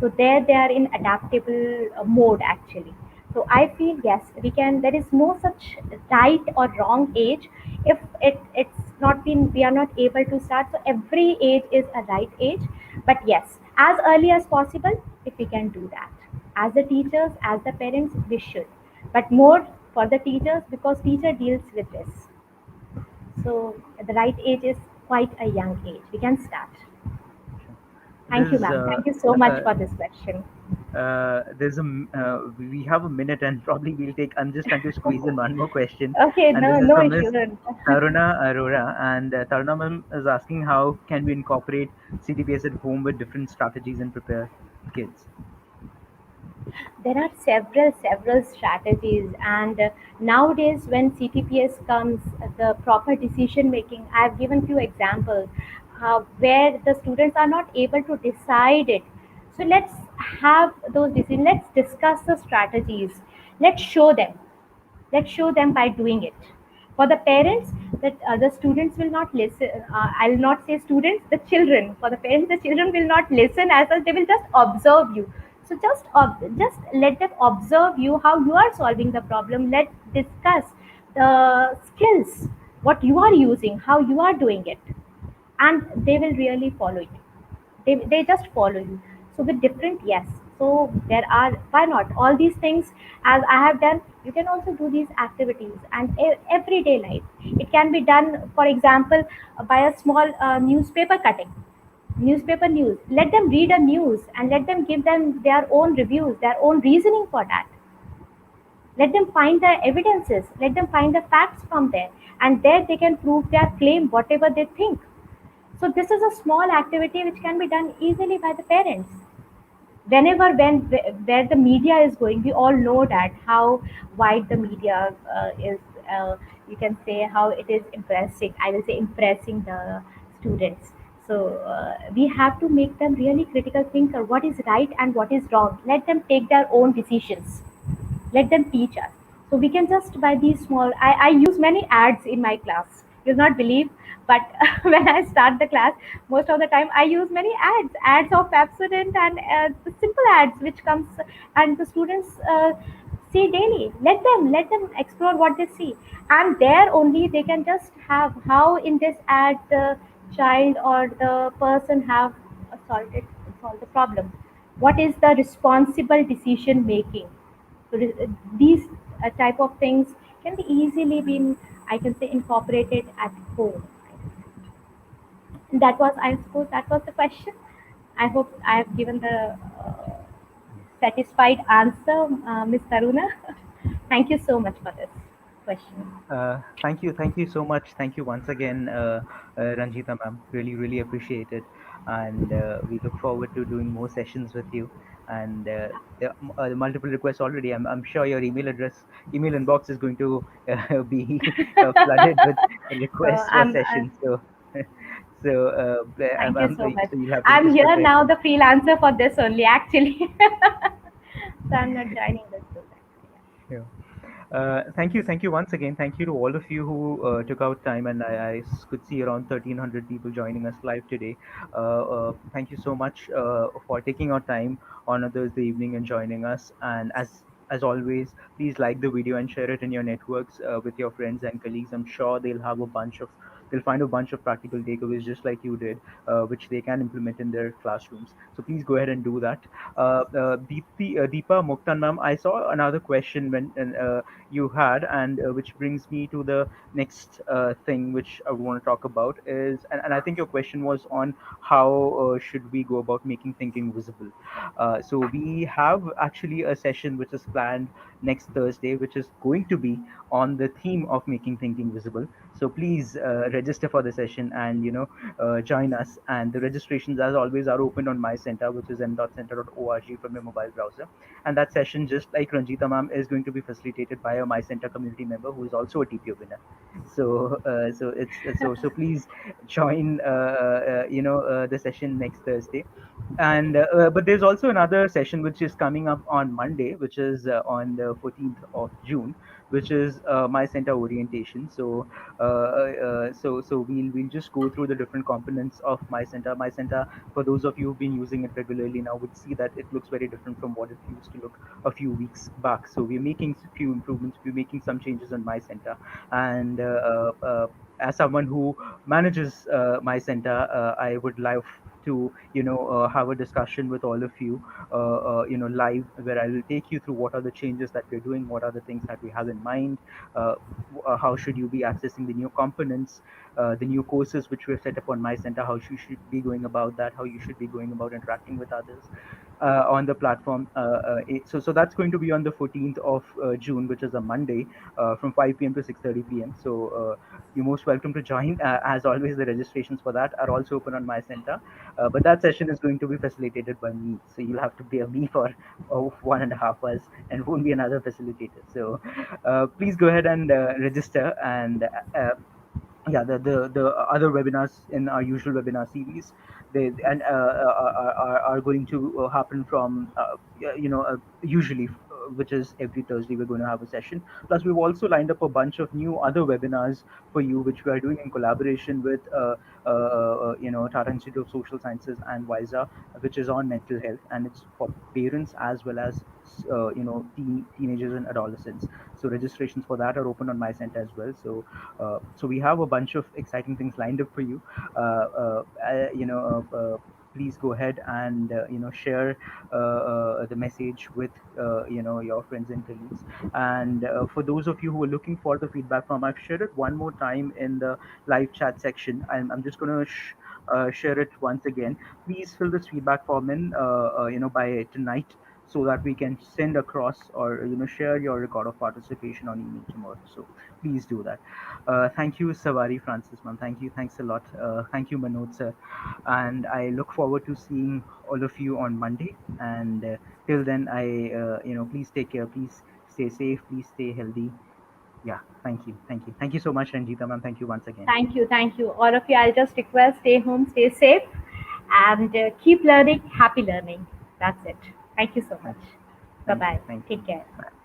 so there they are in adaptable mode actually. So I feel yes, we can, there is no such right or wrong age. If it's not been, we are not able to start, so every age is a right age. But yes, as early as possible, if we can do that, as the teachers, as the parents, we should. But more for the teachers, because teacher deals with this. So the right age is quite a young age, we can start. Sure. Thank you, There's ma'am. Thank you so much for this question. we have a minute, and probably we'll take. I'm just trying to squeeze in one more question, Okay, and this no, is no from issue. Miss Taruna Arora, and Taruna ma'am is asking how can we incorporate CTPS at home with different strategies and prepare kids. There are several strategies, and nowadays when CTPS comes, the proper decision making. I have given few examples. where the students are not able to decide it. So let's have those decisions. Let's discuss the strategies. Let's show them. Let's show them by doing it. For the parents, that the students will not listen. I'll not say students, the children. For the parents, the children will not listen as well. They will just observe you. So just let them observe you how you are solving the problem. Let's discuss the skills, what you are using, how you are doing it, and they will really follow you. They just follow you. So with different, yes. So there are, why not, all these things as I have done, you can also do these activities and everyday life. It can be done, for example, by a small newspaper cutting, newspaper news. Let them read a news and let them give them their own reviews, their own reasoning for that. Let them find the evidences, let them find the facts from there, and there they can prove their claim whatever they think. So this is a small activity which can be done easily by the parents. Whenever when where the media is going, we all know that how wide the media is. You can say how it is impressing. I will say impressing the students. So we have to make them really critical thinker. What is right and what is wrong? Let them take their own decisions. Let them teach us. So we can just buy these small. I use many ads in my class. You'll not believe, but when I start the class, most of the time I use many ads of Pepsodent and the simple ads which comes, and the students see daily. Let them explore what they see, and there only they can just have how in this ad the child or the person have solved the problem. What is the responsible decision making? So these type of things can be easily been, I can say, incorporated at home. That was, I suppose, that was the question. I hope I have given the satisfied answer, Ms. Taruna. Thank you so much for this question. Thank you so much. Thank you once again, Ranjita ma'am. Really, really appreciate it, and we look forward to doing more sessions with you. And multiple requests already. I'm sure your email inbox is going to be flooded with So requests for sessions. So, thank you so much. so you'll have to I'm just here prepare now, some. the freelancer for this only, actually. So I'm not joining this group. Yeah. Thank you once again. Thank you to all of you who took out time, and could see around 1,300 people joining us live today. Thank you so much for taking our time on a Thursday evening and joining us. And as always, please like the video and share it in your networks with your friends and colleagues. I'm sure they'll find a bunch of practical takeaways just like you did, which they can implement in their classrooms. So please go ahead and do that. Deepa Muktan ma'am, I saw another question you had, and which brings me to the next thing which I want to talk about is, and I think your question was on how should we go about making thinking visible. So we have actually a session which is planned next Thursday, which is going to be on the theme of making thinking visible. So please register for the session and join us. And the registrations, as always, are open on my center, which is m.center.org from your mobile browser. And that session, just like Ranjita ma'am, is going to be facilitated by a My Center community member who is also a TPO winner. So please join the session next Thursday. And but there's also another session which is coming up on Monday, which is on the 14th of June, which is My Center orientation. So we'll just go through the different components of My Center. My Center, for those of you who've been using it regularly now, would see that it looks very different from what it used to look a few weeks back. So we're making a few improvements. We're making some changes on My Center, and as someone who manages My Center, I would love to have a discussion with all of you live, where I will take you through what are the changes that we're doing, what are the things that we have in mind, uh, how should you be accessing the new components, the new courses which we have set up on My Center, how you should be going about that, how you should be going about interacting with others on the platform. So that's going to be on the 14th of June, which is a Monday, from 5 p.m. to 6:30 p.m. So you're most welcome to join. As always, the registrations for that are also open on My Center. But that session is going to be facilitated by me. So you'll have to bear me for 1.5 hours, and won't be another facilitator. So please go ahead and register. And yeah, the other webinars in our usual webinar series, they and are going to happen from yeah, usually, which is every Thursday we're going to have a session. Plus we've also lined up a bunch of new other webinars for you, which we are doing in collaboration with Tata Institute of Social Sciences and WISA, which is on mental health, and it's for parents as well as teenagers and adolescents. So registrations for that are open on my center as well. So we have a bunch of exciting things lined up for you. Please go ahead and share the message with your friends and colleagues. And for those of you who are looking for the feedback form, I've shared it one more time in the live chat section. I'm just going to share it once again. Please fill this feedback form in by tonight, so that we can send across or share your record of participation on email tomorrow. So please do that. Thank you, Savari Francis, ma'am. Thank you. Thanks a lot. Thank you, Manoj, sir. And I look forward to seeing all of you on Monday. And till then, please take care. Please stay safe. Please stay healthy. Yeah. Thank you. Thank you. Thank you so much, Ranjita, ma'am. Thank you once again. Thank you, thank you, all of you. I'll just request, stay home, stay safe, and keep learning. Happy learning. That's it. Thank you so much. Thank you. Bye Thank you. bye. Thank you. Take care. Bye.